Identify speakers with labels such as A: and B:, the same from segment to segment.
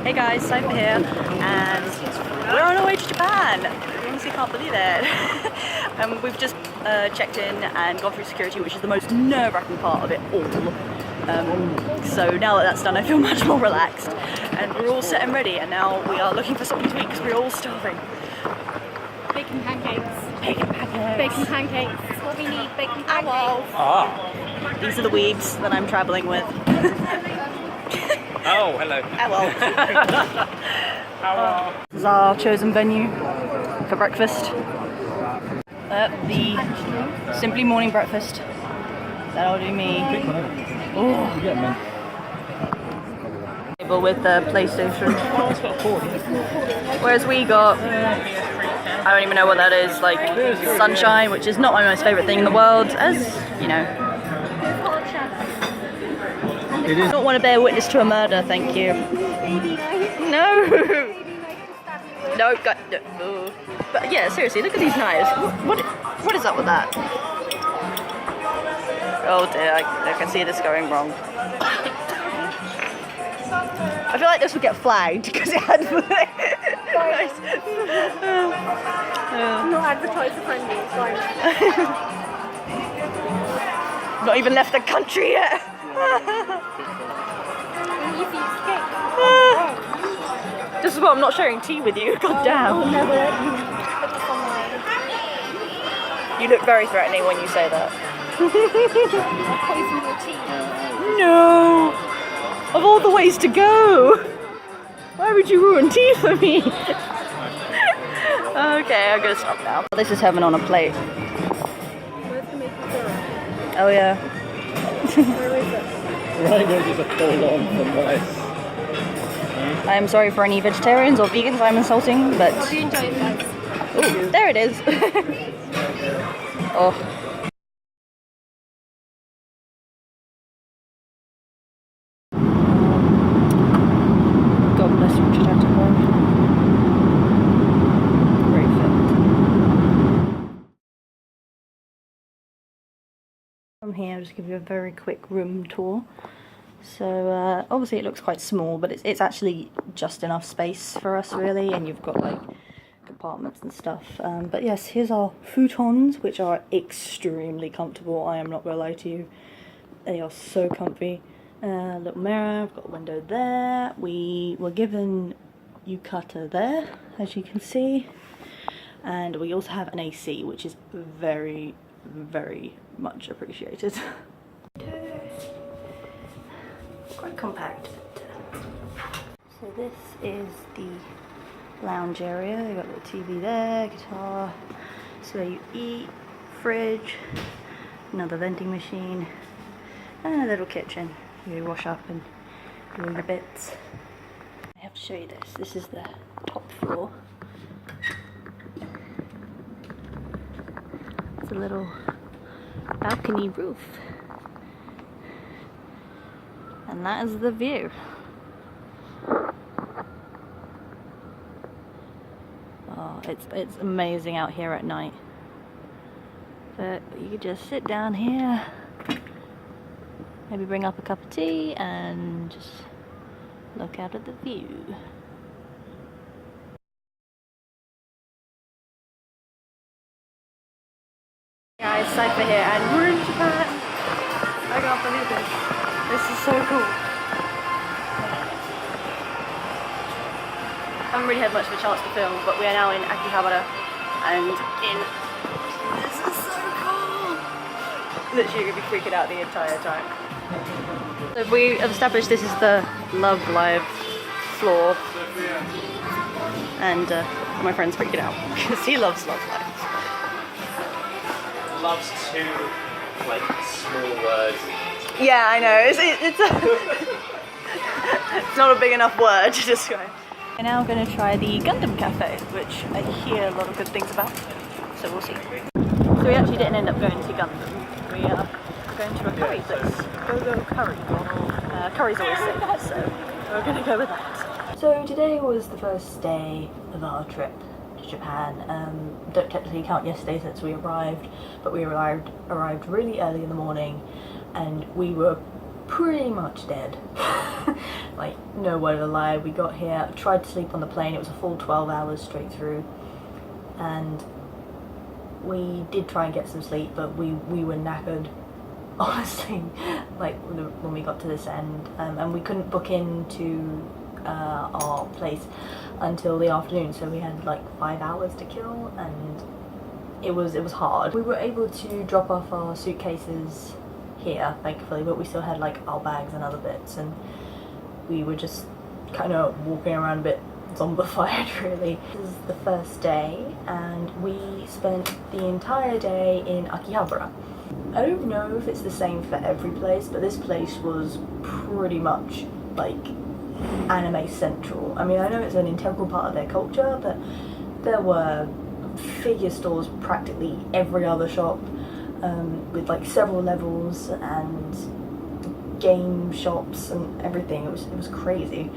A: Hey guys, Cypher here, and we're on our way to Japan. I honestly can't believe it. We've just checked in and gone through security, which is the most nerve-wracking part of it all. So now that that's done, I feel much more relaxed. And we're all set and ready, and now we are looking for something to eat because we're all starving.
B: Bacon pancakes.
A: Bacon pancakes.
B: Bacon pancakes. That's what we need. Bacon pancakes.
A: Ah. These are the Weebs that I'm travelling with.
C: Oh, hello.
A: Hello. This is our chosen venue for breakfast. The Simply morning breakfast. That'll do me. Oh. Table with the PlayStation. Whereas we got, I don't even know what that is, like sunshine, which is not my most favourite thing in the world, as you know. I don't want to bear witness to a murder, thank you. No! No, God, no. But yeah, seriously, look at these knives. What is up with that? Oh dear, I can see this going wrong. I feel like this would get flagged because it had nice.
B: Not advertiser friendly, sorry.
A: Not even left the country yet. This is why I'm not sharing tea with you. God damn. You look very threatening when you say that.
B: Poison your tea.
A: No. Of all the ways to go. Why would you ruin tea for me? Okay, I'm gonna stop now. This is heaven on a plate.
B: Where's the maple syrup?
A: Oh yeah.
B: Where is it?
C: Rhinos is a full-on from rice.
A: I am sorry for any vegetarians or vegans I'm insulting, but...
B: Hope you enjoy it, guys.
A: Ooh, there it is. Oh. God bless Richard Attenborough. Great film. From here, I'll just give you a very quick room tour. So obviously it looks quite small, but it's actually just enough space for us really, and you've got like compartments and stuff. But yes, here's our futons, which are extremely comfortable. I am not gonna lie to you, they are so comfy. Little mirror, I've got a window there. We were given yukata there, as you can see, and we also have an AC, which is very, very much appreciated. Quite compact. So this is the lounge area. You've got a little TV there, guitar, so where you eat, fridge, another vending machine, and a little kitchen. You wash up and do all your bits. I have to show you this. This is the top floor. It's a little balcony roof. And that is the view. Oh, it's amazing out here at night. But you could just sit down here, maybe bring up a cup of tea and just look out at the view. Guys, Cypher here, and we're in Japan. I can't believe this. This is so cool. I haven't really had much of a chance to film, but we are now in Akihabara, and this is so cool. Literally, you're gonna be freaking out the entire time. So we have established this is the Love Live floor, and my friend's freaking out because he loves Love Live.
C: Loves two, like, small words.
A: Yeah, I know. It's not a big enough word to describe. We're now going to try the Gundam Cafe, which I hear a lot of good things about, so we'll see. So we actually didn't end up going to Gundam. We are going to a curry place. Go Curry. Curry's always safe, so we're going to go with that. So today was the first day of our trip to Japan. Don't technically count yesterday since we arrived, but we arrived really early in the morning, and we were pretty much dead. Like, no word of a lie. We got here, tried to sleep on the plane. It was a full 12 hours straight through, and we did try and get some sleep, but we were knackered, honestly, like when we got to this end, and we couldn't book into our place until the afternoon, so we had like 5 hours to kill, and it was hard. We were able to drop off our suitcases here, thankfully, but we still had like our bags and other bits, and we were just kind of walking around a bit zombified, really. This is the first day, and we spent the entire day in Akihabara. I don't know if it's the same for every place, but this place was pretty much like anime central. I mean, I know it's an integral part of their culture, but there were figure stores practically every other shop, with like several levels, and game shops and everything. It was crazy.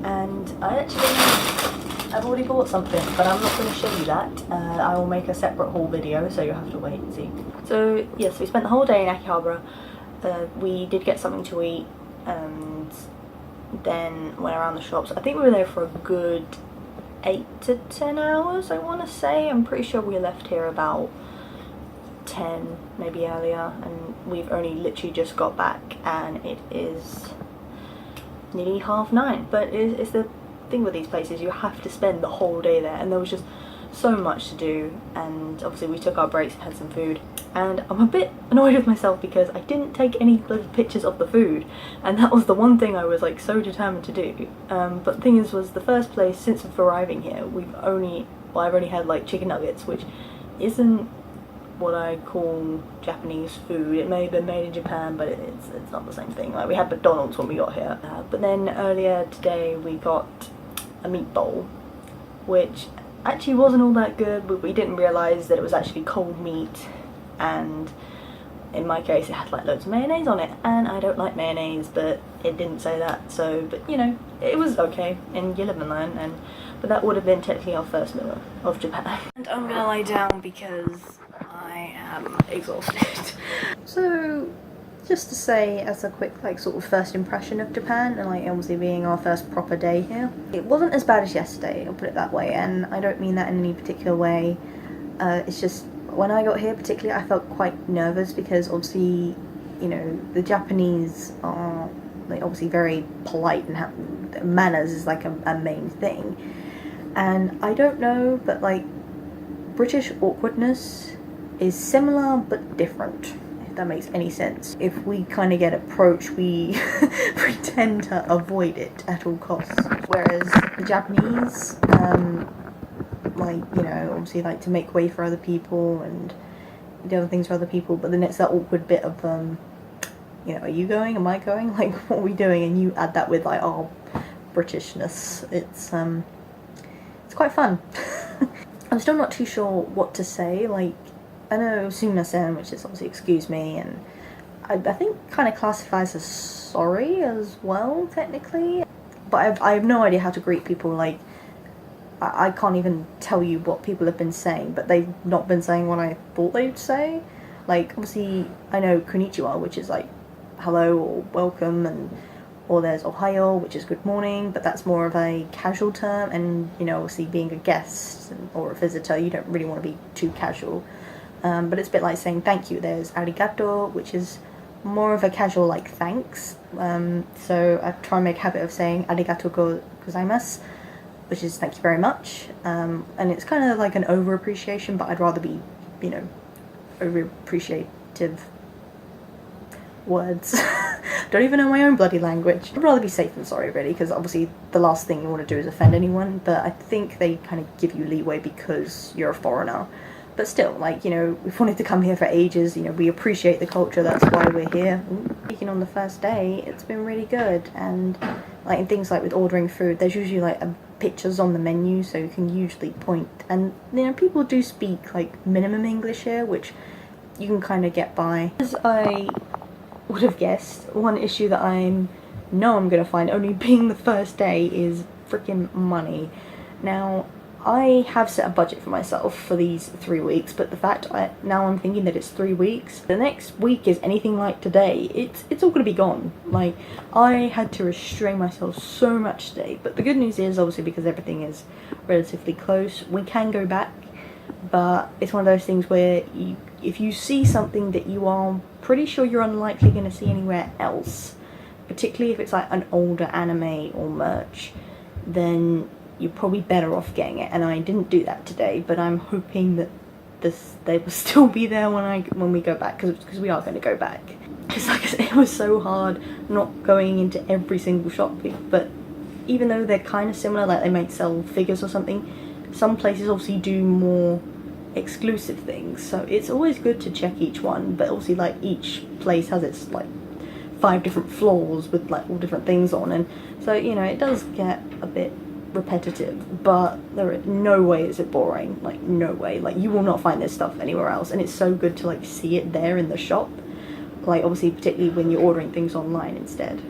A: And I've already bought something, but I'm not going to show you that. I will make a separate haul video, so you'll have to wait and see. So yes, we spent the whole day in Akihabara. We did get something to eat, and then went around the shops. I think we were there for a good 8 to 10 hours, I want to say. I'm pretty sure we left here about 10, maybe earlier, and we've only literally just got back, and it is nearly 9:30. But it's the thing with these places, you have to spend the whole day there, and there was just so much to do, and obviously we took our breaks and had some food, and I'm a bit annoyed with myself because I didn't take any pictures of the food, and that was the one thing I was like so determined to do. But the thing is, was the first place since arriving here, I've only had like chicken nuggets, which isn't what I call Japanese food. It may have been made in Japan, but it's not the same thing. Like, we had McDonald's when we got here, but then earlier today we got a meatball, which actually wasn't all that good, but we didn't realise that it was actually cold meat, and in my case it had like loads of mayonnaise on it, and I don't like mayonnaise, but it didn't say that, so, but you know, it was okay, and you live and learn. But that would have been technically our first meal of Japan. And I'm gonna lie down because I am exhausted. So, just to say as a quick like sort of first impression of Japan, and like obviously being our first proper day here, it wasn't as bad as yesterday, I'll put it that way, and I don't mean that in any particular way. It's just when I got here particularly, I felt quite nervous because obviously, you know, the Japanese are like obviously very polite, and manners is like a main thing, and I don't know, but like British awkwardness is similar but different, if that makes any sense. If we kind of get approached, we pretend to avoid it at all costs. Whereas the Japanese, like, you know, obviously like to make way for other people and do other things for other people, but then it's that awkward bit of, you know, are you going? Am I going? Like, what are we doing? And you add that with like, oh, Britishness. It's quite fun. I'm still not too sure what to say. Like, I know sumimasen, which is obviously excuse me, and I think kind of classifies as sorry as well, technically. But I have no idea how to greet people. Like, I can't even tell you what people have been saying, but they've not been saying what I thought they'd say. Like, obviously, I know konnichiwa, which is like hello or welcome, or there's ohayo, which is good morning, but that's more of a casual term, and, you know, obviously being a guest or a visitor, you don't really want to be too casual. But it's a bit like saying thank you. There's arigato, which is more of a casual like thanks. So I try and make a habit of saying arigato gozaimasu, which is thank you very much. And it's kind of like an over appreciation, but I'd rather be, you know, over appreciative words. Don't even know my own bloody language. I'd rather be safe than sorry, really, because obviously the last thing you want to do is offend anyone, but I think they kind of give you leeway because you're a foreigner. But still, like, you know, we've wanted to come here for ages, you know, we appreciate the culture, that's why we're here. Speaking on the first day, it's been really good, and like in things like with ordering food, there's usually like pictures on the menu, so you can usually point, and you know, people do speak like minimum English here, which you can kind of get by. As I would have guessed, one issue that I'm going to find, only being the first day, is freaking money. Now, I have set a budget for myself for these 3 weeks, but the fact now I'm thinking that it's 3 weeks, the next week is anything like today, it's all gonna be gone. Like, I had to restrain myself so much today, but the good news is, obviously, because everything is relatively close, we can go back, but it's one of those things where if you see something that you are pretty sure you're unlikely going to see anywhere else, particularly if it's like an older anime or merch, then you're probably better off getting it. And I didn't do that today, but I'm hoping that they will still be there when we go back, because we are going to go back. Because like I said, it was so hard not going into every single shop, but even though they're kind of similar, like they might sell figures or something, some places obviously do more exclusive things, so it's always good to check each one. But obviously, like, each place has its like 5 different floors with like all different things on, and so, you know, it does get a bit repetitive, but there is no way is it boring. Like, no way. Like, you will not find this stuff anywhere else, and it's so good to like see it there in the shop, like, obviously particularly when you're ordering things online instead.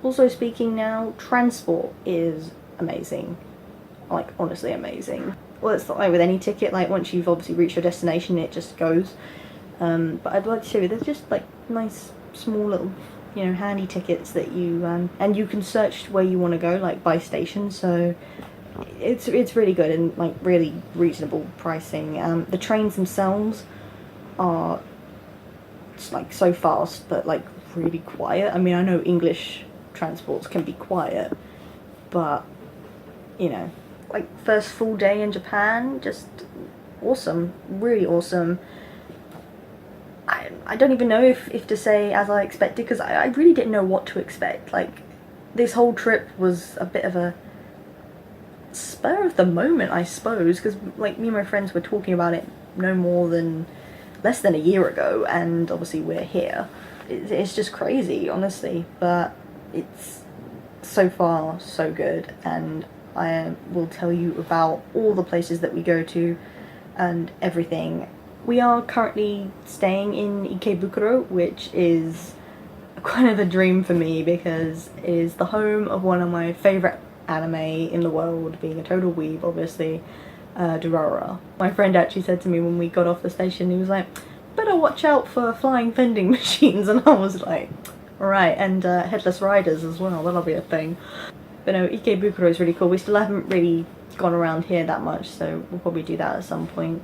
A: Also, speaking now, transport is amazing, like honestly amazing. Well, it's not like with any ticket, like once you've obviously reached your destination it just goes, but I'd like to show you, there's just like nice small little, you know, handy tickets that you and you can search where you want to go, like by station, so it's really good and like really reasonable pricing. The trains themselves are just like so fast but like really quiet. I mean, I know English transports can be quiet, but you know, like first full day in Japan, just awesome, really awesome. I don't even know if to say as I expected, because I really didn't know what to expect. Like, this whole trip was a bit of a spur of the moment, I suppose, because like me and my friends were talking about it no more than less than a year ago, and obviously we're here. It's just crazy, honestly, but it's so far so good, and I will tell you about all the places that we go to and everything. We are currently staying in Ikebukuro, which is kind of a dream for me because it is the home of one of my favourite anime in the world, being a total weeb, obviously, Durara. My friend actually said to me when we got off the station, he was like, better watch out for flying vending machines, and I was like, alright, and headless riders as well, that'll be a thing. But no, Ikebukuro is really cool. We still haven't really gone around here that much, so we'll probably do that at some point.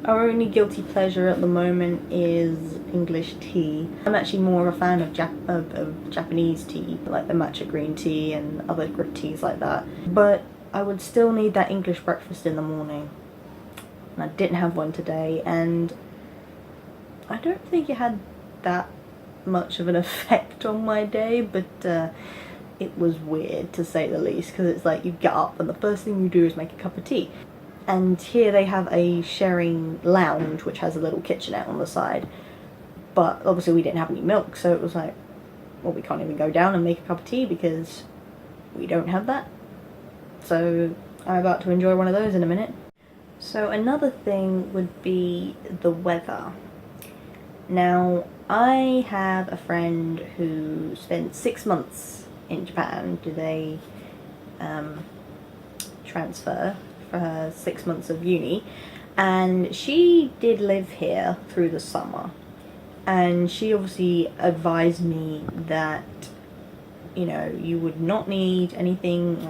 A: Our only guilty pleasure at the moment is English tea. I'm actually more of a fan of Japanese tea, like the matcha green tea and other teas like that. But I would still need that English breakfast in the morning. And I didn't have one today, and I don't think it had that much of an effect on my day, but it was weird to say the least, because it's like you get up and the first thing you do is make a cup of tea. And here they have a sharing lounge which has a little kitchenette on the side, but obviously we didn't have any milk, so it was like, well, we can't even go down and make a cup of tea because we don't have that. So I'm about to enjoy one of those in a minute. So another thing would be the weather. Now, I have a friend who spent 6 months in Japan. Did a transfer for her 6 months of uni, and she did live here through the summer, and she obviously advised me that, you know, you would not need anything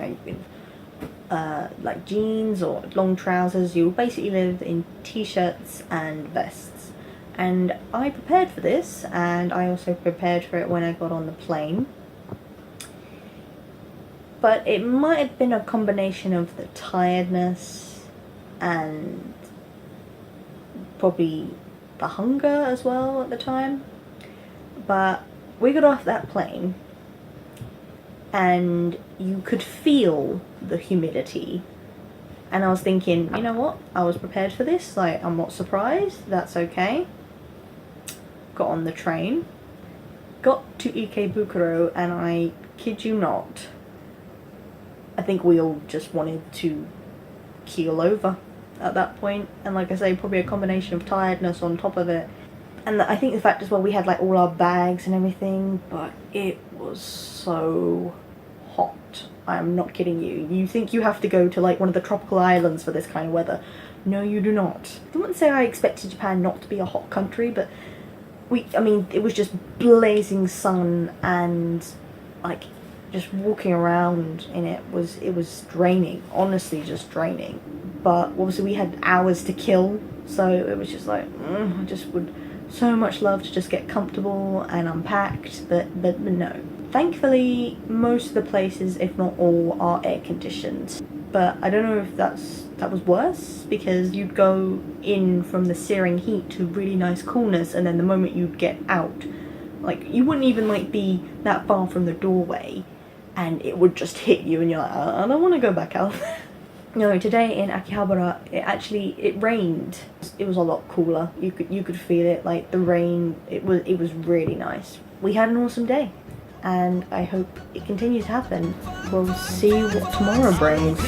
A: like jeans or long trousers. You will basically live in t-shirts and vests, and I prepared for this, and I also prepared for it when I got on the plane. But it might have been a combination of the tiredness and probably the hunger as well at the time. But we got off that plane and you could feel the humidity. And I was thinking, you know what? I was prepared for this. Like, I'm not surprised. That's okay. Got on the train. Got to Ikebukuro, and I kid you not, I think we all just wanted to keel over at that point. And like I say, probably a combination of tiredness on top of it. And I think the fact as well, we had like all our bags and everything, but it was so hot. I am not kidding you. You think you have to go to like one of the tropical islands for this kind of weather. No, you do not. I wouldn't say I expected Japan not to be a hot country, but I mean, it was just blazing sun, and like just walking around in it was draining, honestly just draining. But obviously we had hours to kill, so it was just like, I just would so much love to just get comfortable and unpacked, but no. Thankfully, most of the places, if not all, are air conditioned. But I don't know if that was worse, because you'd go in from the searing heat to really nice coolness, and then the moment you'd get out, like you wouldn't even like be that far from the doorway, and it would just hit you, and you're like, I don't want to go back out. No, today in Akihabara, it rained. It was a lot cooler. You could feel it, like the rain. It was really nice. We had an awesome day, and I hope it continues to happen. We'll see what tomorrow brings.